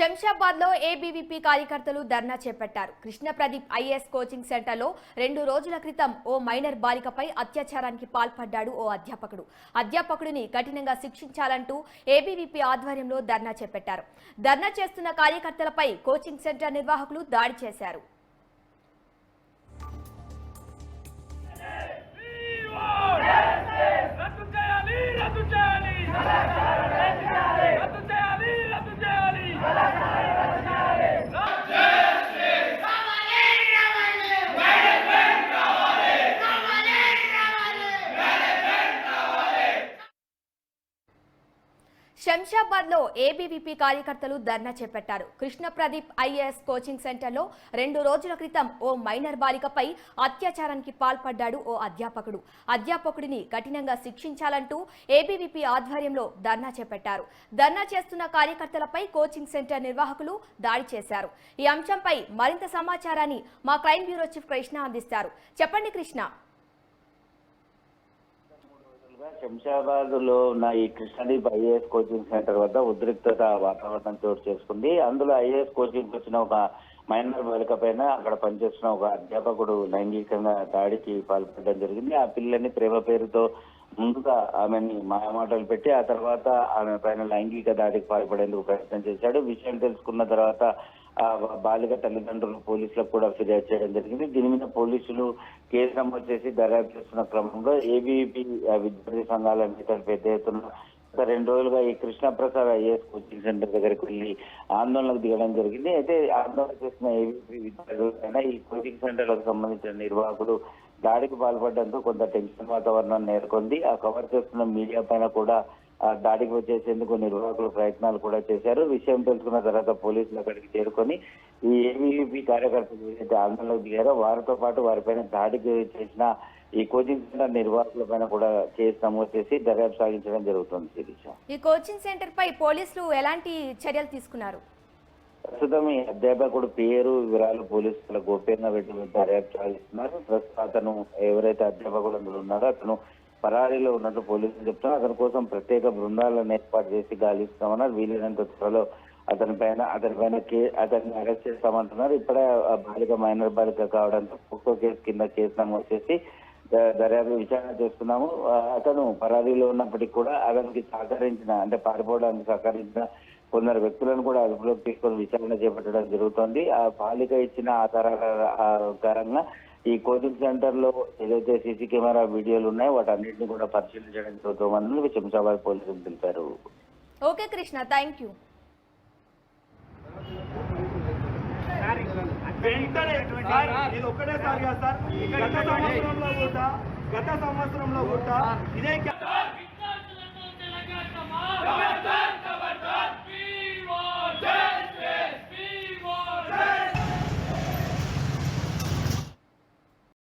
శంషాబాద్ లో ఏబీవీపీ కార్యకర్తలు ధర్నా చేపట్టారు. Krishna Pradeep IAS coaching centre లో 2 రోజుల క్రితం ఓ మైనర్ బాలికపై అత్యాచారానికి పాల్పడ్డాడు ఓ అధ్యాపకుడు. అధ్యాపకుడిని కఠినంగా శిక్షించాలంటూ ఏబీవీపీ ఆధ్వర్యంలో ధర్నా చేపట్టారు. ధర్నా చేస్తున్న కార్యకర్తలపై కోచింగ్ సెంటర్ నిర్వాహకులు దాడి చేశారు. శంషాబాద్ లో ఏబీవీపీ కార్యకర్తలు ధర్నా చేపట్టారు. Krishna Pradeep IAS coaching centre లో 2 రోజుల క్రితం ఓ మైనర్ బాలికపై అత్యాచారానికి పాల్పడ్డాడు ఓ అధ్యాపకుడు. అధ్యాపకుడిని కఠినంగా శిక్షించాలంటూ ఏబీవీపీ ఆధ్వర్యంలో ధర్నా చేపట్టారు. ధర్నా చేస్తున్న కార్యకర్తలపై కోచింగ్ సెంటర్ నిర్వాహకులు దాడి చేశారు. ఈ అంశంపై మరింత సమాచారాన్ని మా క్రైమ్ బ్యూరో చీఫ్ కృష్ణ అందిస్తారు. చెప్పండి కృష్ణ. శంషాబాద్ లో ఉన్న ఈ కృష్ణదీప్ ఐఏఎస్ కోచింగ్ సెంటర్ వద్ద ఉద్రిక్తత వాతావరణం చోటు చేసుకుంది. అందులో ఐఏఎస్ కోచింగ్ వచ్చిన ఒక మైనర్ బాలిక పైన అక్కడ పనిచేస్తున్న ఒక అధ్యాపకుడు లైంగికంగా దాడికి పాల్పడడం జరిగింది. ఆ పిల్లని ప్రేమ పేరుతో ముందుగా ఆమెని మాయమాటలు పెట్టి ఆ తర్వాత ఆమె పైన లైంగిక దాడికి పాల్పడేందుకు ప్రయత్నం చేశాడు. విషయం తెలుసుకున్న తర్వాత ఆ బాలిక తల్లిదండ్రులు పోలీసులకు కూడా ఫిర్యాదు చేయడం జరిగింది. దీని మీద పోలీసులు కేసు నమోదు చేసి దర్యాప్తు చేస్తున్న క్రమంలో ఏబీవీపీ విద్యార్థి సంఘాల నేతలు పెద్ద ఎత్తున 2 రోజులుగా ఈ కృష్ణప్రసాద్ ఐఏఎస్ కోచింగ్ సెంటర్ దగ్గరికి వెళ్లి ఆందోళనకు దిగడం జరిగింది. అయితే ఆందోళన చేసిన ఏబీవీపీ విద్యార్థులైనా ఈ కోచింగ్ సెంటర్లకు సంబంధించిన నిర్వాహకులు దాడికి పాల్పడడంతో కొంత టెన్షన్ వాతావరణం నెలకొంది. ఆ కవర్ చేస్తున్న మీడియా పైన కూడా దాడికి వచ్చేసేందుకు నిర్వాహకులు ప్రయత్నాలు కూడా చేశారు. విషయం తెలుసుకున్న తర్వాత పోలీసులు అక్కడికి చేరుకొని ఈ ఏబీవీపీ కార్యకర్తలు ఏదైతే ఆందోళనకు దిగారో వారితో పాటు వారిపైన దాడికి చేసిన ఈ కోచింగ్ సెంటర్ నిర్వాహకుల పైన కూడా కేసు నమోదు చేసి దర్యాప్తు సాగించడం జరుగుతుంది. శిరీష, ఈ కోచింగ్ సెంటర్ పై పోలీసులు ఎలాంటి చర్యలు తీసుకున్నారు? ప్రస్తుతం ఈ అధ్యాపకుడు పేరు వివరాలు పోలీసుల గోప్యంగా పెట్టి దర్యాప్తు సాగిస్తున్నారు. ప్రస్తుతం అతను ఎవరైతే అధ్యాపకుడు అందులో ఉన్నారో అతను పరారీలో ఉన్నట్టు పోలీసులు చెప్తున్నారు. అతని కోసం ప్రత్యేక బృందాలను ఏర్పాటు చేసి గాలిస్తామన్నారు. వీలైనంత త్వరలో అతన్ని అరెస్ట్ చేస్తామంటున్నారు. ఇప్పుడే మైనర్ బాలిక కావడంతో పోక్సో కేసు కింద కేసు నమోదు చేసి దర్యాప్తు విచారణ చేస్తున్నాము. అతను పరారీలో ఉన్నప్పటికీ కూడా అతనికి అంటే పారిపోవడానికి సహకరించిన కొందరు వ్యక్తులను కూడా అదుపులోకి తీసుకొని విచారణ చేపట్టడం జరుగుతోంది. ఆ బాలిక ఇచ్చిన ఆధారాల ఆధారంగా ఈ కోచింగ్ సెంటర్ లో ఏదైతే సీసీ కెమెరా వీడియోలు ఉన్నాయో వాటన్నింటినీ కూడా పరిశీలించడం జరుగుతుందని శంషాబాద్ పోలీసులు తెలిపారు. Okay Krishna, thank you. ఇది ఒక్కటే సార్ గత సంవత్సరంలో కూడా ఇదే